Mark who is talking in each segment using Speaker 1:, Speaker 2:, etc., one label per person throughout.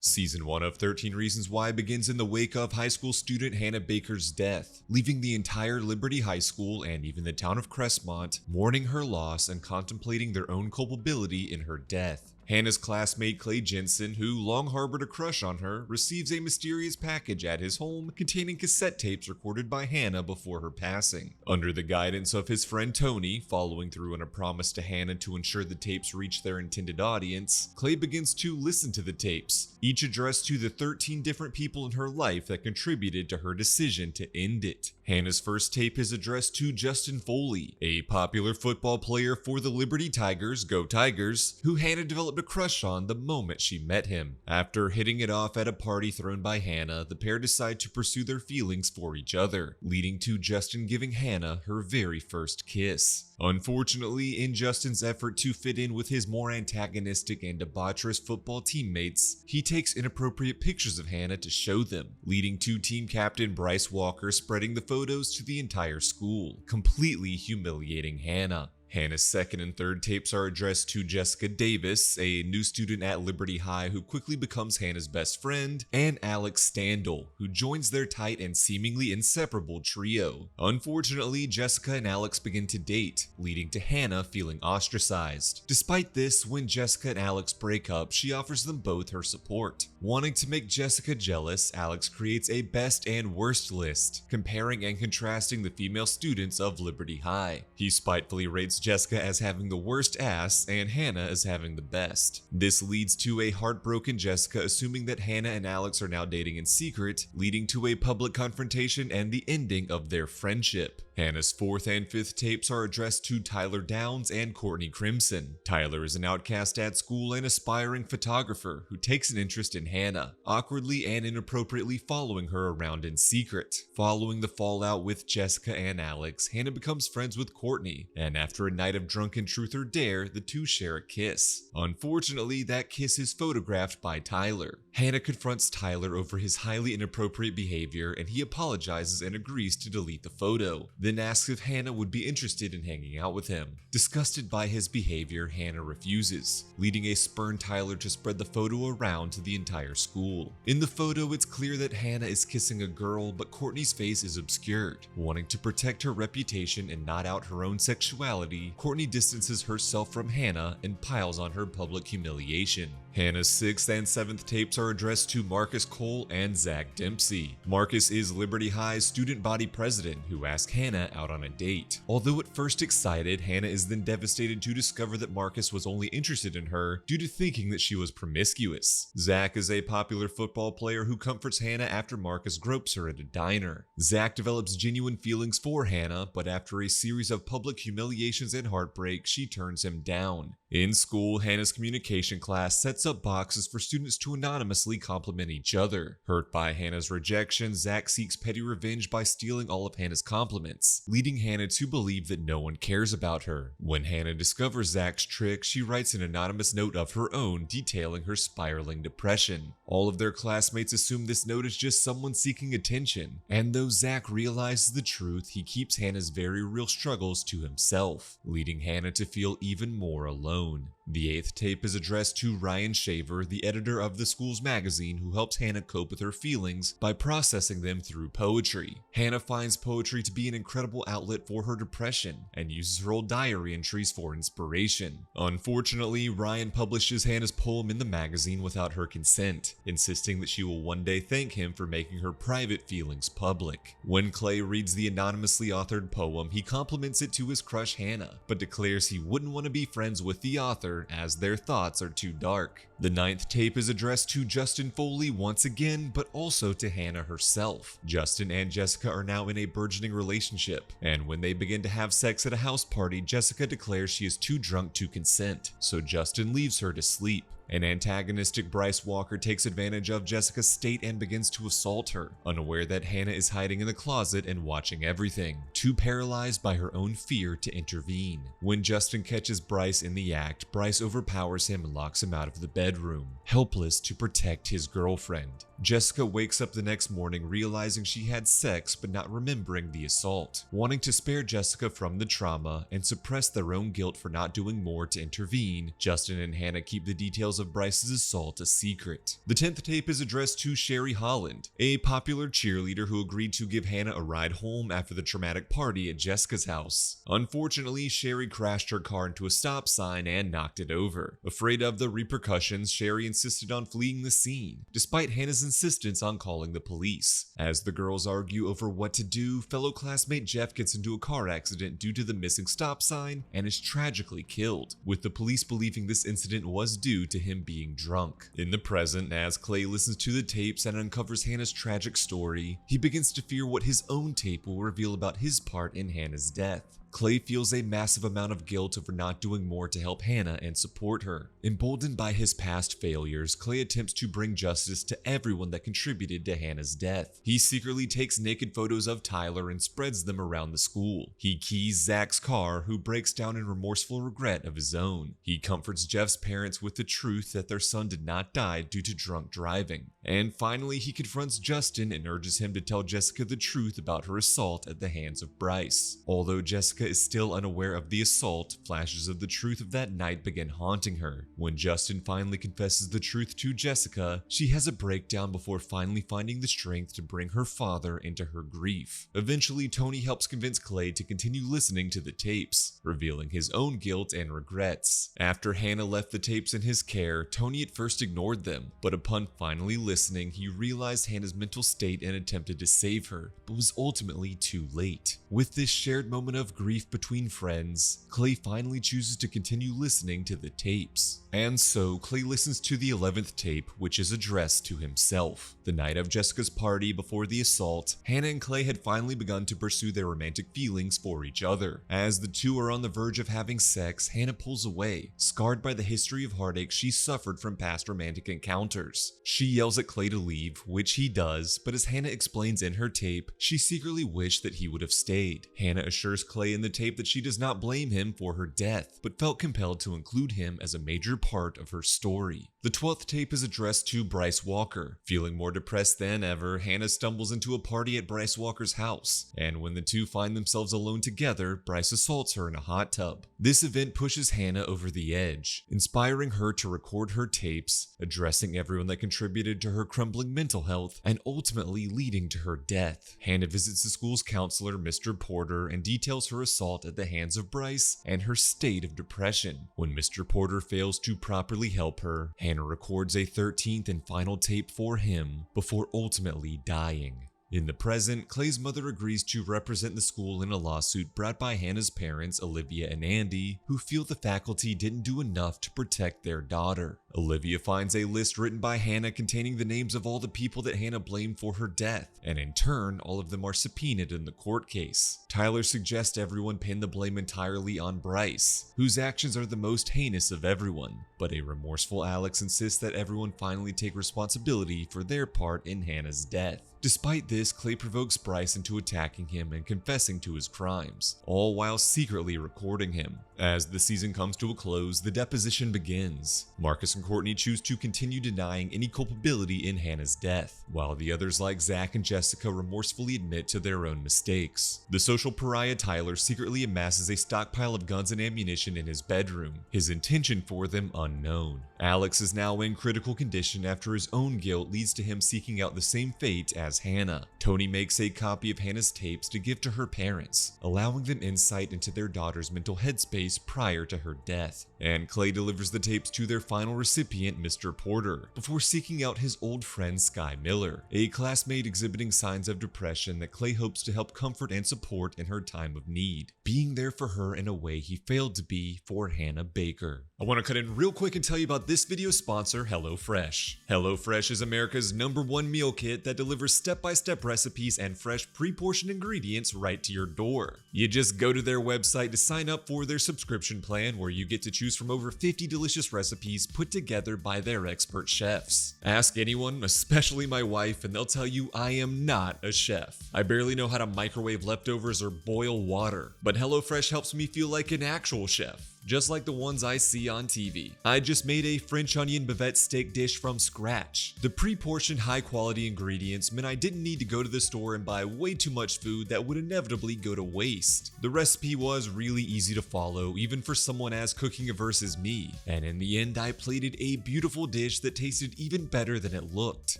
Speaker 1: Season 1 of 13 Reasons Why begins in the wake of high school student Hannah Baker's death, leaving the entire Liberty High School and even the town of Crestmont mourning her loss and contemplating their own culpability in her death. Hannah's classmate Clay Jensen, who long harbored a crush on her, receives a mysterious package at his home containing cassette tapes recorded by Hannah before her passing. Under the guidance of his friend Tony, following through on a promise to Hannah to ensure the tapes reach their intended audience, Clay begins to listen to the tapes, each addressed to the 13 different people in her life that contributed to her decision to end it. Hannah's first tape is addressed to Justin Foley, a popular football player for the Liberty Tigers, Go Tigers, who Hannah developed a crush on the moment she met him. After hitting it off at a party thrown by Hannah, the pair decide to pursue their feelings for each other, leading to Justin giving Hannah her very first kiss. Unfortunately, in Justin's effort to fit in with his more antagonistic and debaucherous football teammates, he takes inappropriate pictures of Hannah to show them, leading to team captain Bryce Walker spreading the photos to the entire school, completely humiliating Hannah. Hannah's second and third tapes are addressed to Jessica Davis, a new student at Liberty High who quickly becomes Hannah's best friend, and Alex Standall, who joins their tight and seemingly inseparable trio. Unfortunately, Jessica and Alex begin to date, leading to Hannah feeling ostracized. Despite this, when Jessica and Alex break up, she offers them both her support. Wanting to make Jessica jealous, Alex creates a best and worst list, comparing and contrasting the female students of Liberty High. He spitefully rates Jessica as having the worst ass and Hannah as having the best. This leads to a heartbroken Jessica assuming that Hannah and Alex are now dating in secret, leading to a public confrontation and the ending of their friendship. Hannah's fourth and fifth tapes are addressed to Tyler Downs and Courtney Crimson. Tyler is an outcast at school and aspiring photographer who takes an interest in Hannah, awkwardly and inappropriately following her around in secret. Following the fallout with Jessica and Alex, Hannah becomes friends with Courtney, and after a night of drunken truth or dare, the two share a kiss. Unfortunately, that kiss is photographed by Tyler. Hannah confronts Tyler over his highly inappropriate behavior, and he apologizes and agrees to delete the photo, then asks if Hannah would be interested in hanging out with him. Disgusted by his behavior, Hannah refuses, leading a spurned Tyler to spread the photo around to the entire school. In the photo, it's clear that Hannah is kissing a girl, but Courtney's face is obscured. Wanting to protect her reputation and not out her own sexuality, Courtney distances herself from Hannah and piles on her public humiliation. Hannah's sixth and seventh tapes are addressed to Marcus Cole and Zach Dempsey. Marcus is Liberty High's student body president who asks Hannah out on a date. Although at first excited, Hannah is then devastated to discover that Marcus was only interested in her due to thinking that she was promiscuous. Zach is a popular football player who comforts Hannah after Marcus gropes her at a diner. Zach develops genuine feelings for Hannah, but after a series of public humiliations and heartbreak, she turns him down. In school, Hannah's communication class sets up boxes for students to anonymously compliment each other. Hurt by Hannah's rejection, Zach seeks petty revenge by stealing all of Hannah's compliments, leading Hannah to believe that no one cares about her. When Hannah discovers Zach's trick, she writes an anonymous note of her own detailing her spiraling depression. All of their classmates assume this note is just someone seeking attention, and though Zach realizes the truth, he keeps Hannah's very real struggles to himself, leading Hannah to feel even more alone. The eighth tape is addressed to Ryan Shaver, the editor of the school's magazine, who helps Hannah cope with her feelings by processing them through poetry. Hannah finds poetry to be an incredible outlet for her depression and uses her old diary entries for inspiration. Unfortunately, Ryan publishes Hannah's poem in the magazine without her consent, insisting that she will one day thank him for making her private feelings public. When Clay reads the anonymously authored poem, he compliments it to his crush Hannah, but declares he wouldn't want to be friends with the author as their thoughts are too dark. The ninth tape is addressed to Justin Foley once again, but also to Hannah herself. Justin and Jessica are now in a burgeoning relationship, and when they begin to have sex at a house party, Jessica declares she is too drunk to consent, so Justin leaves her to sleep. An antagonistic Bryce Walker takes advantage of Jessica's state and begins to assault her, unaware that Hannah is hiding in the closet and watching everything, too paralyzed by her own fear to intervene. When Justin catches Bryce in the act, Bryce overpowers him and locks him out of the bedroom. bedroom, helpless to protect his girlfriend. Jessica wakes up the next morning realizing she had sex but not remembering the assault. Wanting to spare Jessica from the trauma and suppress their own guilt for not doing more to intervene, Justin and Hannah keep the details of Bryce's assault a secret. The 10th tape is addressed to Sherry Holland, a popular cheerleader who agreed to give Hannah a ride home after the traumatic party at Jessica's house. Unfortunately, Sherry crashed her car into a stop sign and knocked it over. Afraid of the repercussions, Sherry insisted on fleeing the scene, despite Hannah's insistence on calling the police. As the girls argue over what to do, fellow classmate Jeff gets into a car accident due to the missing stop sign and is tragically killed, with the police believing this incident was due to him being drunk. In the present, as Clay listens to the tapes and uncovers Hannah's tragic story, he begins to fear what his own tape will reveal about his part in Hannah's death. Clay feels a massive amount of guilt over not doing more to help Hannah and support her. Emboldened by his past failures, Clay attempts to bring justice to everyone that contributed to Hannah's death. He secretly takes naked photos of Tyler and spreads them around the school. He keys Zach's car, who breaks down in remorseful regret of his own. He comforts Jeff's parents with the truth that their son did not die due to drunk driving. And finally, he confronts Justin and urges him to tell Jessica the truth about her assault at the hands of Bryce. Although Jessica is still unaware of the assault, flashes of the truth of that night begin haunting her. When Justin finally confesses the truth to Jessica, she has a breakdown before finally finding the strength to bring her father into her grief. Eventually, Tony helps convince Clay to continue listening to the tapes, revealing his own guilt and regrets. After Hannah left the tapes in his care, Tony at first ignored them, but upon finally listening, he realized Hannah's mental state and attempted to save her, but was ultimately too late. With this shared moment of grief between friends, Clay finally chooses to continue listening to the tapes. And so, Clay listens to the 11th tape, which is addressed to himself. The night of Jessica's party before the assault, Hannah and Clay had finally begun to pursue their romantic feelings for each other. As the two are on the verge of having sex, Hannah pulls away, scarred by the history of heartache she suffered from past romantic encounters. She yells at Clay to leave, which he does, but as Hannah explains in her tape, she secretly wished that he would have stayed. Hannah assures Clay in the tape that she does not blame him for her death, but felt compelled to include him as a major part of her story. The 12th tape is addressed to Bryce Walker. Feeling more depressed than ever, Hannah stumbles into a party at Bryce Walker's house, and when the two find themselves alone together, Bryce assaults her in a hot tub. This event pushes Hannah over the edge, inspiring her to record her tapes, addressing everyone that contributed to her crumbling mental health, and ultimately leading to her death. Hannah visits the school's counselor, Mr. Porter, and details her assault at the hands of Bryce and her state of depression. When Mr. Porter fails to properly help her, Hannah records a 13th and final tape for him before ultimately dying. In the present, Clay's mother agrees to represent the school in a lawsuit brought by Hannah's parents, Olivia and Andy, who feel the faculty didn't do enough to protect their daughter. Olivia finds a list written by Hannah containing the names of all the people that Hannah blamed for her death, and in turn, all of them are subpoenaed in the court case. Tyler suggests everyone pin the blame entirely on Bryce, whose actions are the most heinous of everyone, but a remorseful Alex insists that everyone finally take responsibility for their part in Hannah's death. Despite this, Clay provokes Bryce into attacking him and confessing to his crimes, all while secretly recording him. As the season comes to a close, the deposition begins. Marcus and Courtney choose to continue denying any culpability in Hannah's death, while the others like Zach and Jessica remorsefully admit to their own mistakes. The social pariah Tyler secretly amasses a stockpile of guns and ammunition in his bedroom, his intention for them unknown. Alex is now in critical condition after his own guilt leads to him seeking out the same fate as Hannah. Tony makes a copy of Hannah's tapes to give to her parents, allowing them insight into their daughter's mental headspace prior to her death. And Clay delivers the tapes to their final recipient, Mr. Porter, before seeking out his old friend Sky Miller, a classmate exhibiting signs of depression that Clay hopes to help comfort and support in her time of need, being there for her in a way he failed to be for Hannah Baker. I want to cut in real quick and tell you about this video's sponsor, HelloFresh. HelloFresh is America's #1 meal kit that delivers step-by-step recipes and fresh pre-portioned ingredients right to your door. You just go to their website to sign up for their subscription plan, where you get to choose from over 50 delicious recipes put together by their expert chefs. Ask anyone, especially my wife, and they'll tell you I am not a chef. I barely know how to microwave leftovers or boil water, but HelloFresh helps me feel like an actual chef. just like the ones I see on TV. I just made a French onion bavette steak dish from scratch. The pre-portioned high-quality ingredients meant I didn't need to go to the store and buy way too much food that would inevitably go to waste. The recipe was really easy to follow, even for someone as cooking-averse as me, and in the end I plated a beautiful dish that tasted even better than it looked.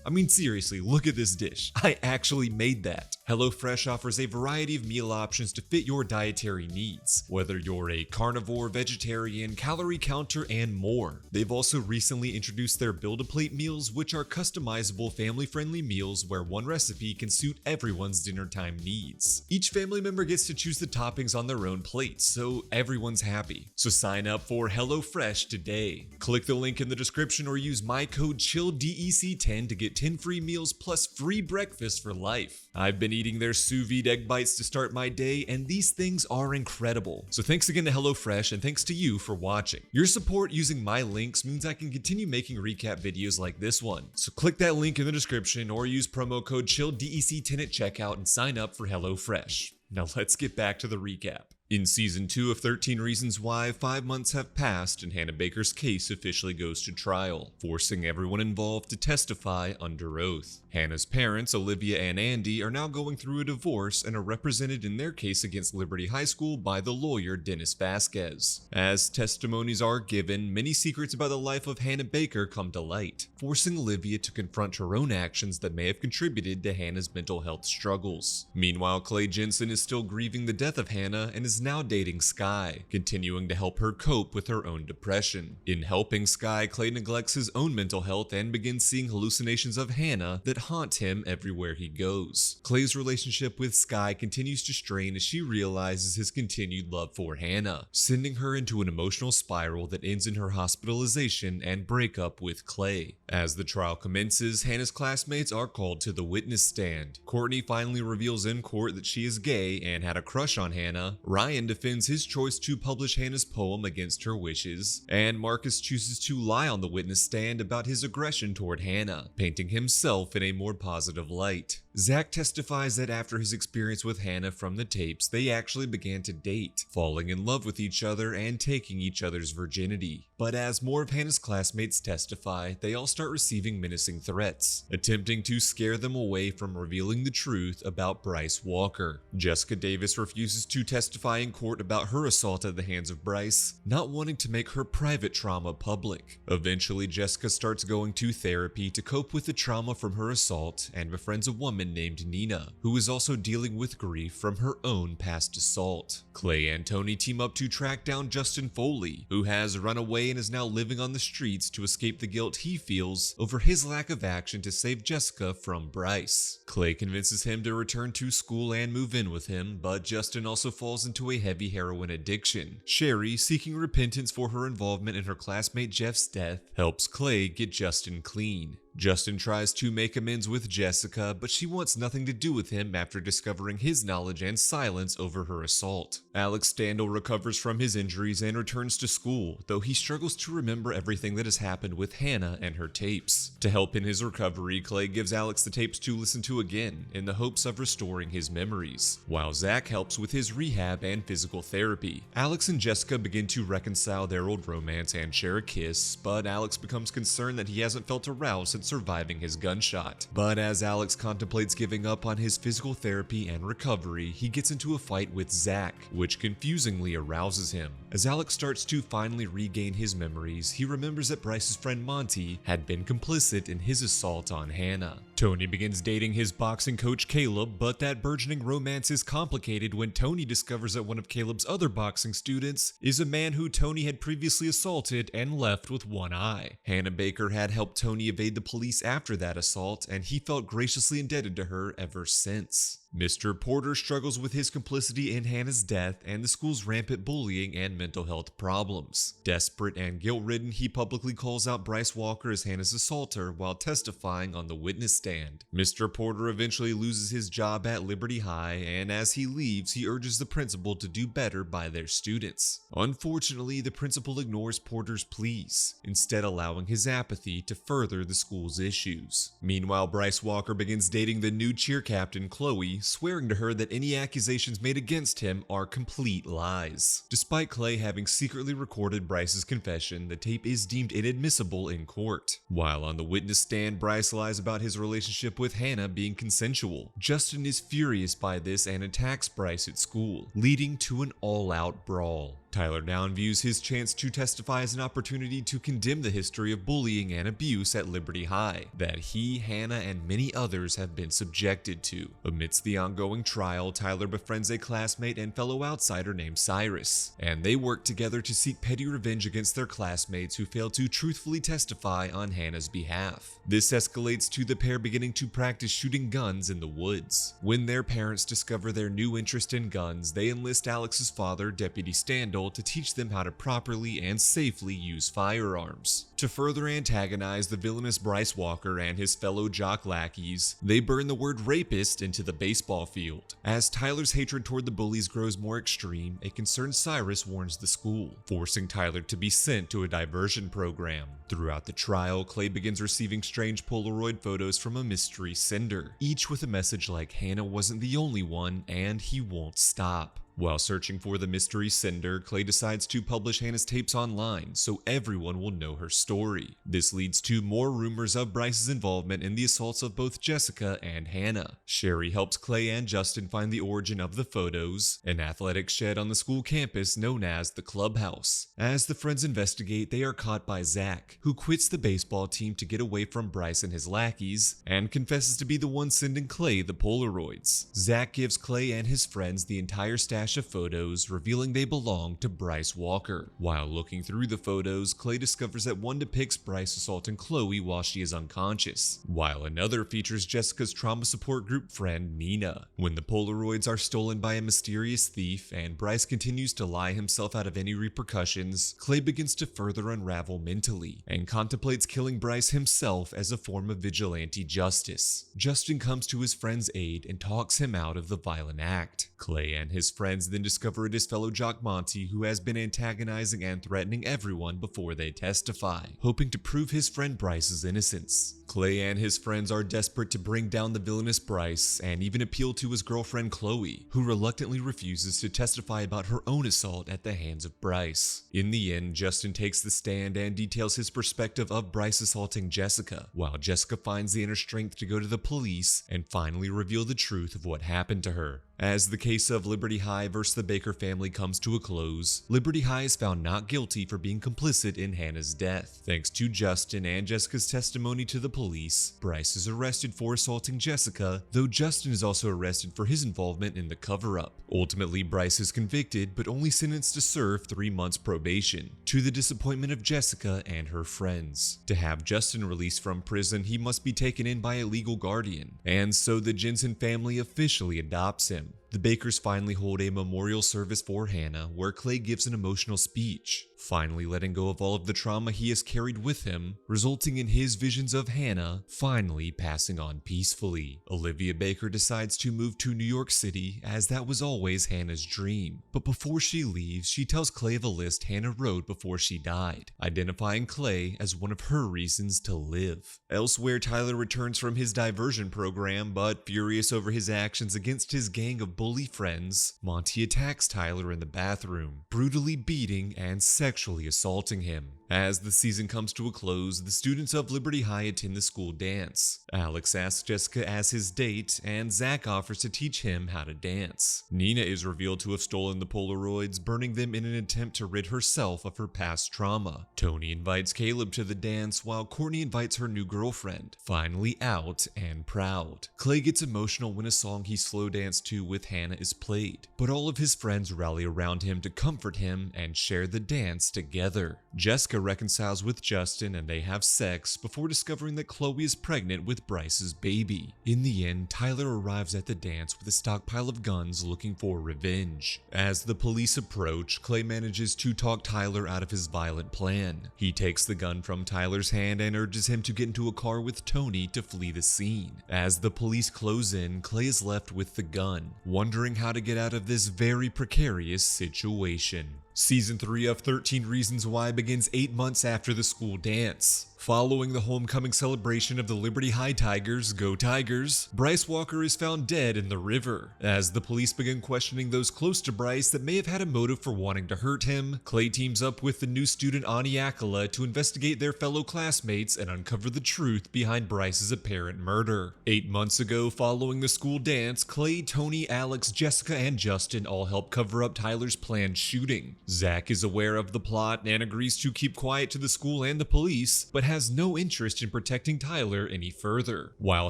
Speaker 1: I mean, seriously, look at this dish. I actually made that. HelloFresh offers a variety of meal options to fit your dietary needs, whether you're a carnivore, vegetarian, calorie counter, and more. They've also recently introduced their Build-A-Plate meals, which are customizable, family-friendly meals where one recipe can suit everyone's dinner time needs. Each family member gets to choose the toppings on their own plate, so everyone's happy. So sign up for HelloFresh today. Click the link in the description or use my code CHILLDEC10 to get 10 free meals plus free breakfast for life. I've been eating their sous vide egg bites to start my day, and these things are incredible. So thanks again to HelloFresh, and thanks to you for watching. Your support using my links means I can continue making recap videos like this one. So click that link in the description or use promo code CHILLDEC10 at checkout and sign up for HelloFresh. Now let's get back to the recap. In Season 2 of 13 Reasons Why, 5 months have passed and Hannah Baker's case officially goes to trial, forcing everyone involved to testify under oath. Hannah's parents, Olivia and Andy, are now going through a divorce and are represented in their case against Liberty High School by the lawyer Dennis Vasquez. As testimonies are given, many secrets about the life of Hannah Baker come to light, forcing Olivia to confront her own actions that may have contributed to Hannah's mental health struggles. Meanwhile, Jensen is still grieving the death of Hannah and is now dating Skye, continuing to help her cope with her own depression. In helping Skye, Clay neglects his own mental health and begins seeing hallucinations of Hannah that haunt him everywhere he goes. Clay's relationship with Skye continues to strain as she realizes his continued love for Hannah, sending her into an emotional spiral that ends in her hospitalization and breakup with Clay. As the trial commences, Hannah's classmates are called to the witness stand. Courtney finally reveals in court that she is gay and had a crush on Hannah. Ryan defends his choice to publish Hannah's poem against her wishes, and Marcus chooses to lie on the witness stand about his aggression toward Hannah, painting himself in a more positive light. Zach testifies that after his experience with Hannah from the tapes, they actually began to date, falling in love with each other and taking each other's virginity. But as more of Hannah's classmates testify, they all start receiving menacing threats, attempting to scare them away from revealing the truth about Bryce Walker. Jessica Davis refuses to testify in court about her assault at the hands of Bryce, not wanting to make her private trauma public. Eventually, Jessica starts going to therapy to cope with the trauma from her assault and befriends a woman named Nina, who is also dealing with grief from her own past assault. Clay and Tony team up to track down Justin Foley, who has run away and is now living on the streets to escape the guilt he feels over his lack of action to save Jessica from Bryce. Clay convinces him to return to school and move in with him, but Justin also falls into a heavy heroin addiction. Sherry, seeking repentance for her involvement in her classmate Jeff's death, helps Clay get Justin clean. Justin tries to make amends with Jessica, but she wants nothing to do with him after discovering his knowledge and silence over her assault. Alex Standall recovers from his injuries and returns to school, though he struggles to remember everything that has happened with Hannah and her tapes. To help in his recovery, Clay gives Alex the tapes to listen to again, in the hopes of restoring his memories, while Zach helps with his rehab and physical therapy. Alex and Jessica begin to reconcile their old romance and share a kiss, but Alex becomes concerned that he hasn't felt aroused since surviving his gunshot. But as Alex contemplates giving up on his physical therapy and recovery, he gets into a fight with Zach, which confusingly arouses him. As Alex starts to finally regain his memories, he remembers that Bryce's friend Monty had been complicit in his assault on Hannah. Tony begins dating his boxing coach Caleb, but that burgeoning romance is complicated when Tony discovers that one of Caleb's other boxing students is a man who Tony had previously assaulted and left with one eye. Hannah Baker had helped Tony evade the police after that assault, and he felt graciously indebted to her ever since. Mr. Porter struggles with his complicity in Hannah's death and the school's rampant bullying and mental health problems. Desperate and guilt-ridden, he publicly calls out Bryce Walker as Hannah's assaulter while testifying on the witness stand. Mr. Porter eventually loses his job at Liberty High, and as he leaves, he urges the principal to do better by their students. Unfortunately, the principal ignores Porter's pleas, instead allowing his apathy to further the school's issues. Meanwhile, Bryce Walker begins dating the new cheer captain, Chloe, Chloe, swearing to her that any accusations made against him are complete lies. Despite Clay having secretly recorded Bryce's confession, the tape is deemed inadmissible in court. While on the witness stand, Bryce lies about his relationship with Hannah being consensual. Justin is furious by this and attacks Bryce at school, leading to an all-out brawl. Tyler now views his chance to testify as an opportunity to condemn the history of bullying and abuse at Liberty High that he, Hannah, and many others have been subjected to. Amidst the ongoing trial, Tyler befriends a classmate and fellow outsider named Cyrus, and they work together to seek petty revenge against their classmates who failed to truthfully testify on Hannah's behalf. This escalates to the pair beginning to practice shooting guns in the woods. When their parents discover their new interest in guns, they enlist Alex's father, Deputy Standall, to teach them how to properly and safely use firearms. To further antagonize the villainous Bryce Walker and his fellow jock lackeys, they burn the word rapist into the baseball field. As Tyler's hatred toward the bullies grows more extreme, a concerned Cyrus warns the school, forcing Tyler to be sent to a diversion program. Throughout the trial, Clay begins receiving strange Polaroid photos from a mystery sender, each with a message like Hannah wasn't the only one and he won't stop. While searching for the mystery sender, Clay decides to publish Hannah's tapes online so everyone will know her story. This leads to more rumors of Bryce's involvement in the assaults of both Jessica and Hannah. Sherry helps Clay and Justin find the origin of the photos, an athletic shed on the school campus known as the clubhouse. As the friends investigate, they are caught by Zach, who quits the baseball team to get away from Bryce and his lackeys, and confesses to be the one sending Clay the Polaroids. Zach gives Clay and his friends the entire stash of photos, revealing they belong to Bryce Walker. While looking through the photos, Clay discovers that one depicts Bryce assaulting Chloe while she is unconscious, while another features Jessica's trauma support group friend Nina. When the Polaroids are stolen by a mysterious thief and Bryce continues to lie himself out of any repercussions, Clay begins to further unravel mentally and contemplates killing Bryce himself as a form of vigilante justice. Justin comes to his friend's aid and talks him out of the violent act. Clay and his friends then discover it is fellow jock Monty, who has been antagonizing and threatening everyone before they testify, hoping to prove his friend Bryce's innocence. Clay and his friends are desperate to bring down the villainous Bryce and even appeal to his girlfriend Chloe, who reluctantly refuses to testify about her own assault at the hands of Bryce. In the end, Justin takes the stand and details his perspective of Bryce assaulting Jessica, while Jessica finds the inner strength to go to the police and finally reveal the truth of what happened to her. As the case of Liberty High versus the Baker family comes to a close, Liberty High is found not guilty for being complicit in Hannah's death. Thanks to Justin and Jessica's testimony to the police, Bryce is arrested for assaulting Jessica, though Justin is also arrested for his involvement in the cover-up. Ultimately, Bryce is convicted, but only sentenced to serve 3 months probation, to the disappointment of Jessica and her friends. To have Justin released from prison, he must be taken in by a legal guardian, and so the Jensen family officially adopts him. The Bakers finally hold a memorial service for Hannah, where Clay gives an emotional speech, finally letting go of all of the trauma he has carried with him, resulting in his visions of Hannah finally passing on peacefully. Olivia Baker decides to move to New York City, as that was always Hannah's dream. But before she leaves, she tells Clay of a list Hannah wrote before she died, identifying Clay as one of her reasons to live. Elsewhere, Tyler returns from his diversion program, but furious over his actions against his gang of bully friends, Monty attacks Tyler in the bathroom, brutally beating and sexually assaulting him. As the season comes to a close, the students of Liberty High attend the school dance. Alex asks Jessica as his date, and Zach offers to teach him how to dance. Nina is revealed to have stolen the Polaroids, burning them in an attempt to rid herself of her past trauma. Tony invites Caleb to the dance, while Courtney invites her new girlfriend, finally out and proud. Clay gets emotional when a song he slow danced to with Hannah is played, but all of his friends rally around him to comfort him and share the dance together. Jessica reconciles with Justin and they have sex before discovering that Chloe is pregnant with Bryce's baby. In the end, Tyler arrives at the dance with a stockpile of guns looking for revenge. As the police approach, Clay manages to talk Tyler out of his violent plan. He takes the gun from Tyler's hand and urges him to get into a car with Tony to flee the scene. As the police close in, Clay is left with the gun, wondering how to get out of this very precarious situation. Season 3 of 13 Reasons Why begins 8 months after the school dance. Following the homecoming celebration of the Liberty High Tigers, Go Tigers, Bryce Walker is found dead in the river. As the police begin questioning those close to Bryce that may have had a motive for wanting to hurt him, Clay teams up with the new student Achola to investigate their fellow classmates and uncover the truth behind Bryce's apparent murder. 8 months ago, following the school dance, Clay, Tony, Alex, Jessica, and Justin all help cover up Tyler's planned shooting. Zach is aware of the plot and agrees to keep quiet to the school and the police, but has no interest in protecting Tyler any further. While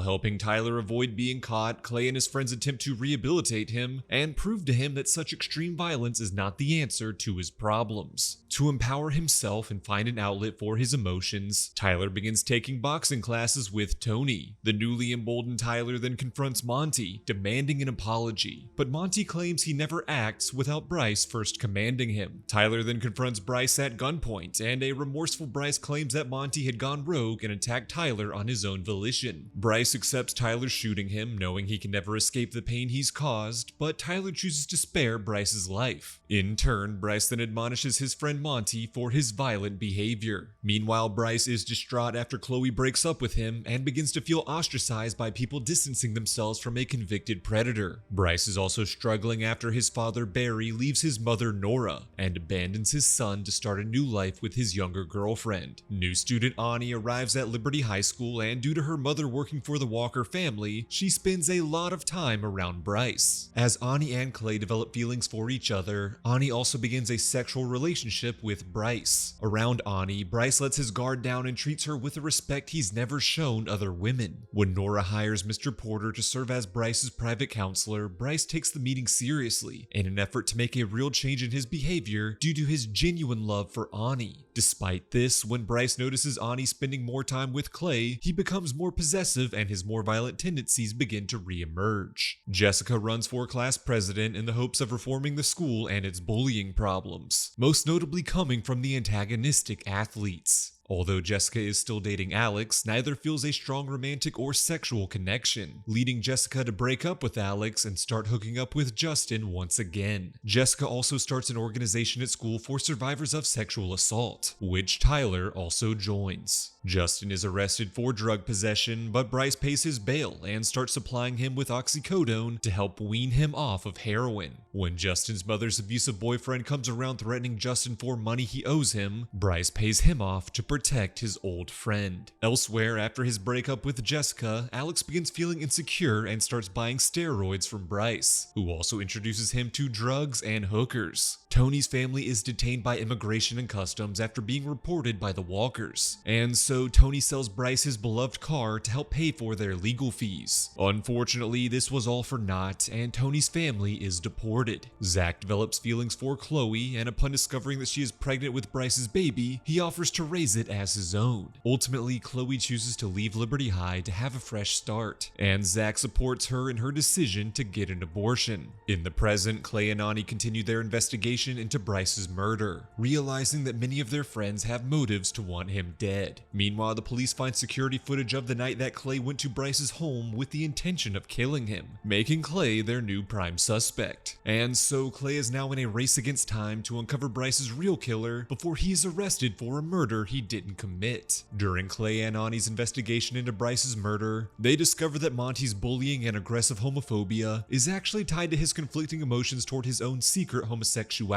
Speaker 1: helping Tyler avoid being caught, Clay and his friends attempt to rehabilitate him and prove to him that such extreme violence is not the answer to his problems. To empower himself and find an outlet for his emotions, Tyler begins taking boxing classes with Tony. The newly emboldened Tyler then confronts Monty, demanding an apology, but Monty claims he never acts without Bryce first commanding him. Tyler then confronts Bryce at gunpoint, and a remorseful Bryce claims that Monty had gone rogue and attacked Tyler on his own volition. Bryce accepts Tyler shooting him, knowing he can never escape the pain he's caused, but Tyler chooses to spare Bryce's life. In turn, Bryce then admonishes his friend Monty for his violent behavior. Meanwhile, Bryce is distraught after Chloe breaks up with him and begins to feel ostracized by people distancing themselves from a convicted predator. Bryce is also struggling after his father Barry leaves his mother Nora and abandons his son to start a new life with his younger girlfriend. New student Ani arrives at Liberty High School, and due to her mother working for the Walker family, she spends a lot of time around Bryce. As Ani and Clay develop feelings for each other, Ani also begins a sexual relationship with Bryce. Around Ani, Bryce lets his guard down and treats her with a respect he's never shown other women. When Nora hires Mr. Porter to serve as Bryce's private counselor, Bryce takes the meeting seriously in an effort to make a real change in his behavior due to his genuine love for Ani. Despite this, when Bryce notices Ani spending more time with Clay, he becomes more possessive and his more violent tendencies begin to re-emerge. Jessica runs for class president in the hopes of reforming the school and its bullying problems, most notably coming from the antagonistic athletes. Although Jessica is still dating Alex, neither feels a strong romantic or sexual connection, leading Jessica to break up with Alex and start hooking up with Justin once again. Jessica also starts an organization at school for survivors of sexual assault, which Tyler also joins. Justin is arrested for drug possession, but Bryce pays his bail and starts supplying him with oxycodone to help wean him off of heroin. When Justin's mother's abusive boyfriend comes around threatening Justin for money he owes him, Bryce pays him off to protect his old friend. Elsewhere, after his breakup with Jessica, Alex begins feeling insecure and starts buying steroids from Bryce, who also introduces him to drugs and hookers. Tony's family is detained by Immigration and Customs after being reported by the Walkers, and so Tony sells Bryce his beloved car to help pay for their legal fees. Unfortunately, this was all for naught, and Tony's family is deported. Zach develops feelings for Chloe, and upon discovering that she is pregnant with Bryce's baby, he offers to raise it as his own. Ultimately, Chloe chooses to leave Liberty High to have a fresh start, and Zach supports her in her decision to get an abortion. In the present, Clay and Ani continue their investigation into Bryce's murder, realizing that many of their friends have motives to want him dead. Meanwhile, the police find security footage of the night that Clay went to Bryce's home with the intention of killing him, making Clay their new prime suspect. And so Clay is now in a race against time to uncover Bryce's real killer before he is arrested for a murder he didn't commit. During Clay and Ani's investigation into Bryce's murder, they discover that Monty's bullying and aggressive homophobia is actually tied to his conflicting emotions toward his own secret homosexuality.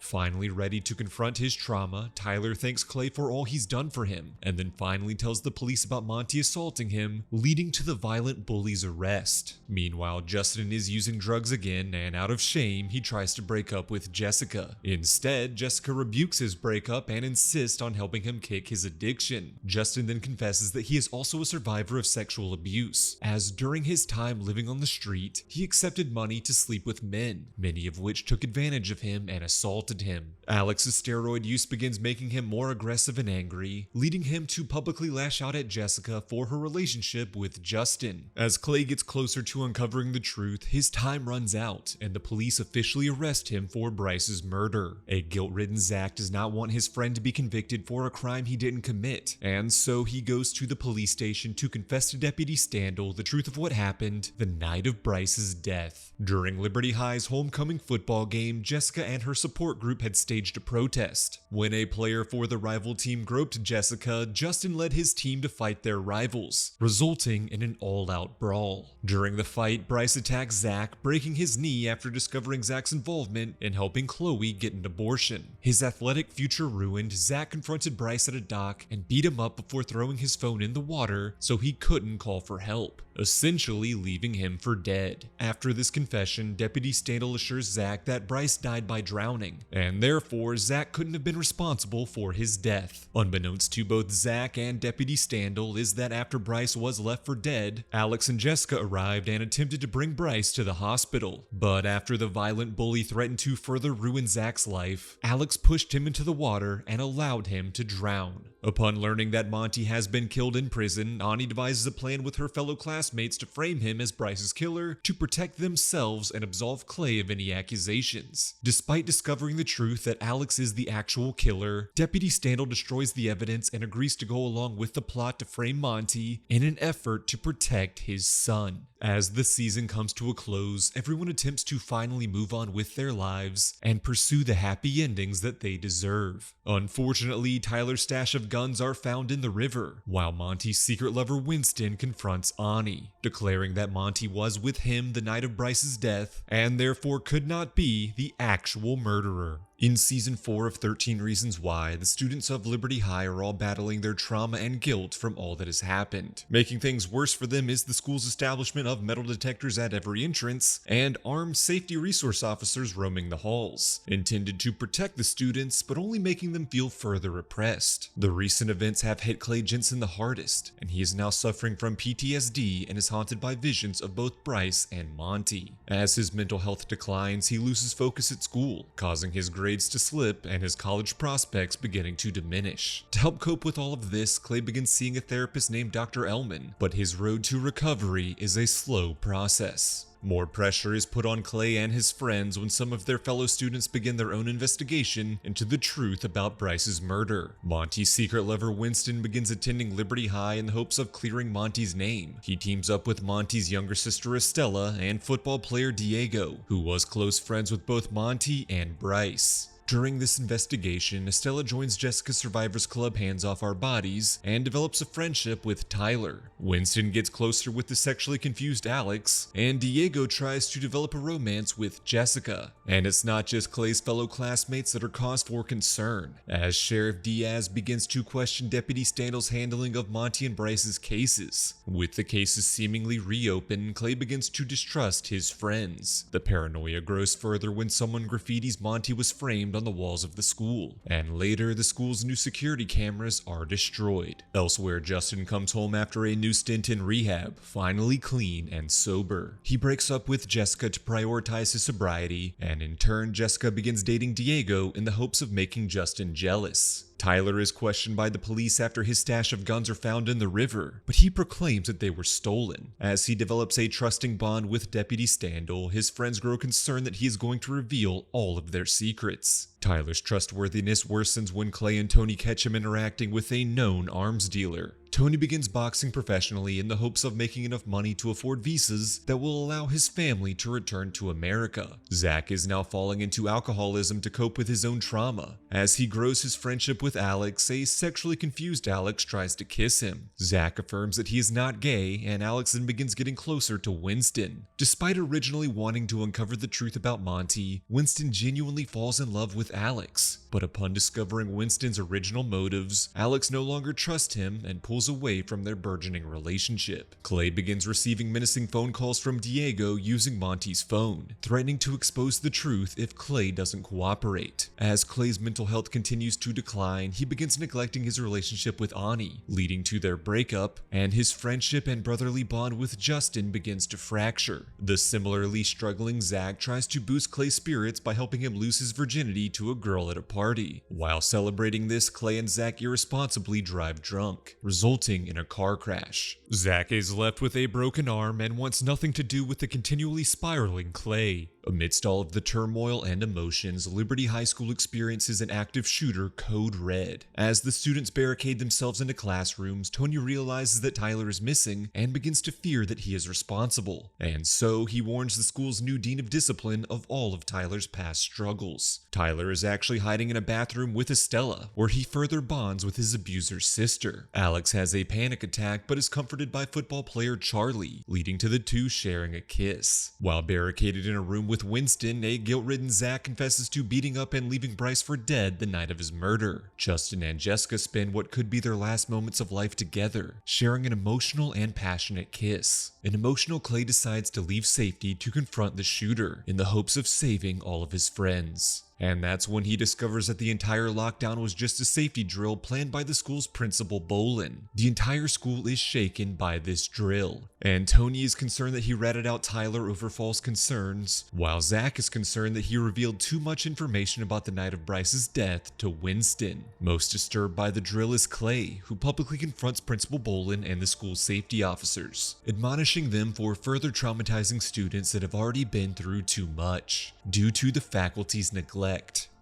Speaker 1: Finally ready to confront his trauma, Tyler thanks Clay for all he's done for him, and then finally tells the police about Monty assaulting him, leading to the violent bully's arrest. Meanwhile, Justin is using drugs again, and out of shame, he tries to break up with Jessica. Instead, Jessica rebukes his breakup and insists on helping him kick his addiction. Justin then confesses that he is also a survivor of sexual abuse, as during his time living on the street, he accepted money to sleep with men, many of which took advantage of him and assaulted him. Alex's steroid use begins making him more aggressive and angry, leading him to publicly lash out at Jessica for her relationship with Justin. As Clay gets closer to uncovering the truth, his time runs out, and the police officially arrest him for Bryce's murder. A guilt-ridden Zach does not want his friend to be convicted for a crime he didn't commit, and so he goes to the police station to confess to Deputy Standall the truth of what happened the night of Bryce's death. During Liberty High's homecoming football game, Jessica and her support group had staged a protest. When a player for the rival team groped Jessica, Justin led his team to fight their rivals, resulting in an all-out brawl. During the fight, Bryce attacks Zach, breaking his knee after discovering Zach's involvement in helping Chloe get an abortion. His athletic future ruined, Zach confronted Bryce at a dock and beat him up before throwing his phone in the water so he couldn't call for help, essentially leaving him for dead. After this confession, Deputy Standall assures Zach that Bryce died by drowning, and therefore Zach couldn't have been responsible for his death. Unbeknownst to both Zach and Deputy Standall is that after Bryce was left for dead, Alex and Jessica arrived and attempted to bring Bryce to the hospital. But after the violent bully threatened to further ruin Zach's life, Alex pushed him into the water and allowed him to drown. Upon learning that Monty has been killed in prison, Ani devises a plan with her fellow classmates to frame him as Bryce's killer to protect themselves and absolve Clay of any accusations. Despite discovering the truth that Alex is the actual killer, Deputy Standall destroys the evidence and agrees to go along with the plot to frame Monty in an effort to protect his son. As the season comes to a close, everyone attempts to finally move on with their lives and pursue the happy endings that they deserve. Unfortunately, Tyler's stash of guns are found in the river, while Monty's secret lover Winston confronts Ani, declaring that Monty was with him the night of Bryce's death and therefore could not be the actual murderer. In Season 4 of 13 Reasons Why, the students of Liberty High are all battling their trauma and guilt from all that has happened. Making things worse for them is the school's establishment of metal detectors at every entrance and armed safety resource officers roaming the halls, intended to protect the students but only making them feel further oppressed. The recent events have hit Clay Jensen the hardest, and he is now suffering from PTSD and is haunted by visions of both Bryce and Monty. As his mental health declines, he loses focus at school, causing his grades to slip and his college prospects beginning to diminish. To help cope with all of this, Clay begins seeing a therapist named Dr. Ellman, but his road to recovery is a slow process. More pressure is put on Clay and his friends when some of their fellow students begin their own investigation into the truth about Bryce's murder. Monty's secret lover Winston begins attending Liberty High in the hopes of clearing Monty's name. He teams up with Monty's younger sister Estella and football player Diego, who was close friends with both Monty and Bryce. During this investigation, Estella joins Jessica's Survivors Club Hands Off Our Bodies and develops a friendship with Tyler. Winston gets closer with the sexually confused Alex, and Diego tries to develop a romance with Jessica. And it's not just Clay's fellow classmates that are cause for concern, as Sheriff Diaz begins to question Deputy Standall's handling of Monty and Bryce's cases. With the cases seemingly reopened, Clay begins to distrust his friends. The paranoia grows further when someone graffitis Monty was framed on the walls of the school, and later the school's new security cameras are destroyed. Elsewhere, Justin comes home after a new stint in rehab, finally clean and sober. He breaks up with Jessica to prioritize his sobriety, and in turn Jessica begins dating Diego in the hopes of making Justin jealous. Tyler is questioned by the police after his stash of guns are found in the river, but he proclaims that they were stolen. As he develops a trusting bond with Deputy Standall, his friends grow concerned that he is going to reveal all of their secrets. Tyler's trustworthiness worsens when Clay and Tony catch him interacting with a known arms dealer. Tony begins boxing professionally in the hopes of making enough money to afford visas that will allow his family to return to America. Zach is now falling into alcoholism to cope with his own trauma. As he grows his friendship with Alex, a sexually confused Alex tries to kiss him. Zach affirms that he is not gay, and Alex then begins getting closer to Winston. Despite originally wanting to uncover the truth about Monty, Winston genuinely falls in love with Alex. But upon discovering Winston's original motives, Alex no longer trusts him and pulls away from their burgeoning relationship. Clay begins receiving menacing phone calls from Diego using Monty's phone, threatening to expose the truth if Clay doesn't cooperate. As Clay's mental health continues to decline, he begins neglecting his relationship with Ani, leading to their breakup, and his friendship and brotherly bond with Justin begins to fracture. The similarly struggling Zach tries to boost Clay's spirits by helping him lose his virginity to a girl at a party. While celebrating this, Clay and Zach irresponsibly drive drunk, resulting in a car crash. Zach is left with a broken arm and wants nothing to do with the continually spiraling Clay. Amidst all of the turmoil and emotions, Liberty High School experiences an active shooter, Code Red. As the students barricade themselves into classrooms, Tony realizes that Tyler is missing and begins to fear that he is responsible. And so he warns the school's new dean of discipline of all of Tyler's past struggles. Tyler is actually hiding in a bathroom with Estella, where he further bonds with his abuser's sister. Alex has a panic attack but is comforted by football player Charlie, leading to the two sharing a kiss. While barricaded in a room with Winston, a guilt-ridden Zach confesses to beating up and leaving Bryce for dead the night of his murder. Justin and Jessica spend what could be their last moments of life together, sharing an emotional and passionate kiss. An emotional Clay decides to leave safety to confront the shooter in the hopes of saving all of his friends. And that's when he discovers that the entire lockdown was just a safety drill planned by the school's principal, Bolin. The entire school is shaken by this drill, and Tony is concerned that he ratted out Tyler over false concerns, while Zach is concerned that he revealed too much information about the night of Bryce's death to Winston. Most disturbed by the drill is Clay, who publicly confronts Principal Bolin and the school's safety officers, admonishing them for further traumatizing students that have already been through too much, due to the faculty's neglect.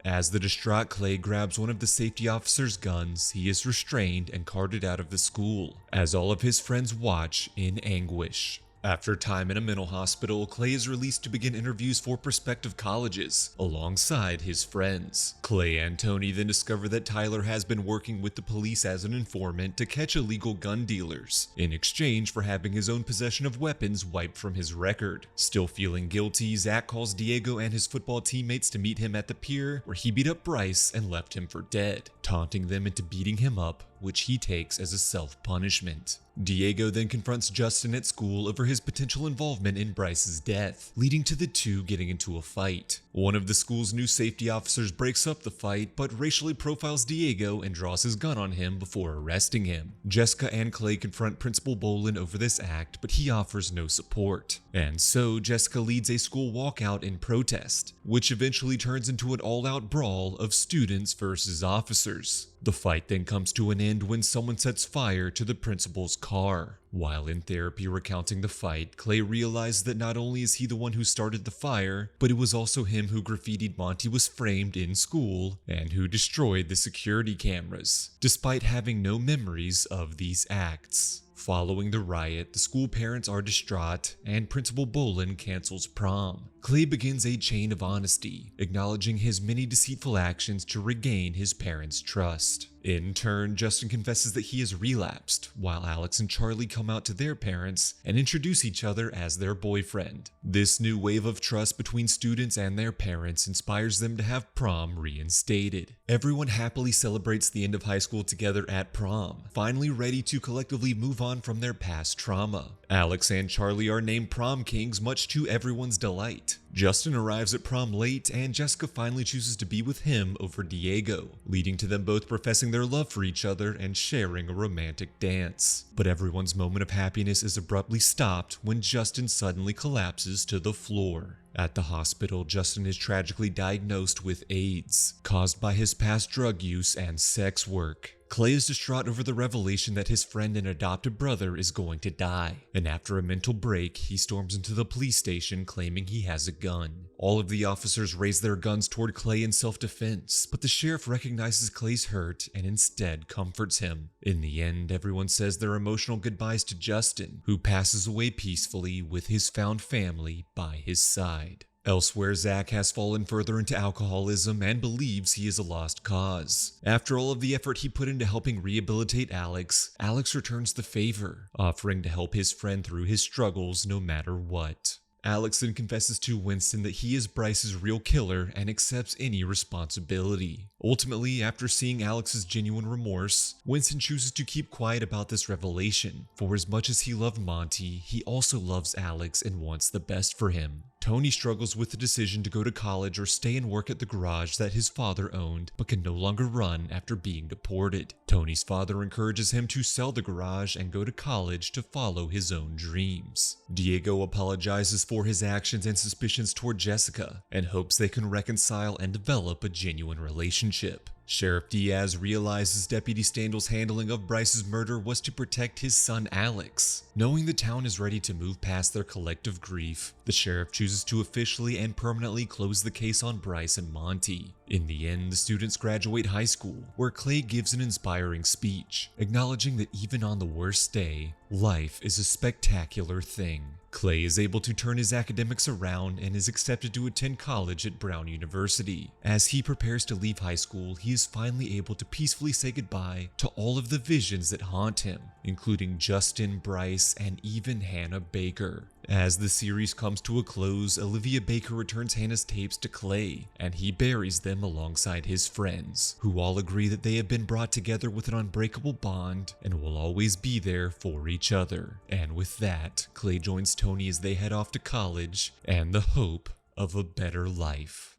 Speaker 1: As the distraught Clay grabs one of the safety officer's guns, he is restrained and carted out of the school, as all of his friends watch in anguish. After time in a mental hospital, Clay is released to begin interviews for prospective colleges, alongside his friends. Clay and Tony then discover that Tyler has been working with the police as an informant to catch illegal gun dealers, in exchange for having his own possession of weapons wiped from his record. Still feeling guilty, Zach calls Diego and his football teammates to meet him at the pier, where he beat up Bryce and left him for dead, taunting them into beating him up, which he takes as a self-punishment. Diego then confronts Justin at school over his potential involvement in Bryce's death, leading to the two getting into a fight. One of the school's new safety officers breaks up the fight, but racially profiles Diego and draws his gun on him before arresting him. Jessica and Clay confront Principal Bolin over this act, but he offers no support. And so Jessica leads a school walkout in protest, which eventually turns into an all-out brawl of students versus officers. The fight then comes to an end when someone sets fire to the principal's car. While in therapy recounting the fight, Clay realized that not only is he the one who started the fire, but it was also him who graffitied Monty was framed in school and who destroyed the security cameras, despite having no memories of these acts. Following the riot, the school parents are distraught, and Principal Bolin cancels prom. Clay begins a chain of honesty, acknowledging his many deceitful actions to regain his parents' trust. In turn, Justin confesses that he has relapsed, while Alex and Charlie come out to their parents and introduce each other as their boyfriend. This new wave of trust between students and their parents inspires them to have prom reinstated. Everyone happily celebrates the end of high school together at prom, finally ready to collectively move on from their past trauma. Alex and Charlie are named prom kings, much to everyone's delight. Justin arrives at prom late, and Jessica finally chooses to be with him over Diego, leading to them both professing their love for each other and sharing a romantic dance. But everyone's moment of happiness is abruptly stopped when Justin suddenly collapses to the floor. At the hospital, Justin is tragically diagnosed with AIDS, caused by his past drug use and sex work. Clay is distraught over the revelation that his friend and adopted brother is going to die, and after a mental break, he storms into the police station claiming he has a gun. All of the officers raise their guns toward Clay in self-defense, but the sheriff recognizes Clay's hurt and instead comforts him. In the end, everyone says their emotional goodbyes to Justin, who passes away peacefully with his found family by his side. Elsewhere, Zach has fallen further into alcoholism and believes he is a lost cause. After all of the effort he put into helping rehabilitate Alex returns the favor, offering to help his friend through his struggles no matter what. Alex then confesses to Winston that he is Bryce's real killer and accepts any responsibility. Ultimately, after seeing Alex's genuine remorse, Winston chooses to keep quiet about this revelation, for as much as he loved Monty, he also loves Alex and wants the best for him. Tony struggles with the decision to go to college or stay and work at the garage that his father owned, but can no longer run after being deported. Tony's father encourages him to sell the garage and go to college to follow his own dreams. Diego apologizes for his actions and suspicions toward Jessica, and hopes they can reconcile and develop a genuine relationship. Sheriff Diaz realizes Deputy Standall's handling of Bryce's murder was to protect his son Alex. Knowing the town is ready to move past their collective grief, the sheriff chooses to officially and permanently close the case on Bryce and Monty. In the end, the students graduate high school, where Clay gives an inspiring speech, acknowledging that even on the worst day, life is a spectacular thing. Clay is able to turn his academics around and is accepted to attend college at Brown University. As he prepares to leave high school, he is finally able to peacefully say goodbye to all of the visions that haunt him, including Justin, Bryce, and even Hannah Baker. As the series comes to a close, Olivia Baker returns Hannah's tapes to Clay, and he buries them alongside his friends, who all agree that they have been brought together with an unbreakable bond and will always be there for each other. And with that, Clay joins Tony as they head off to college and the hope of a better life.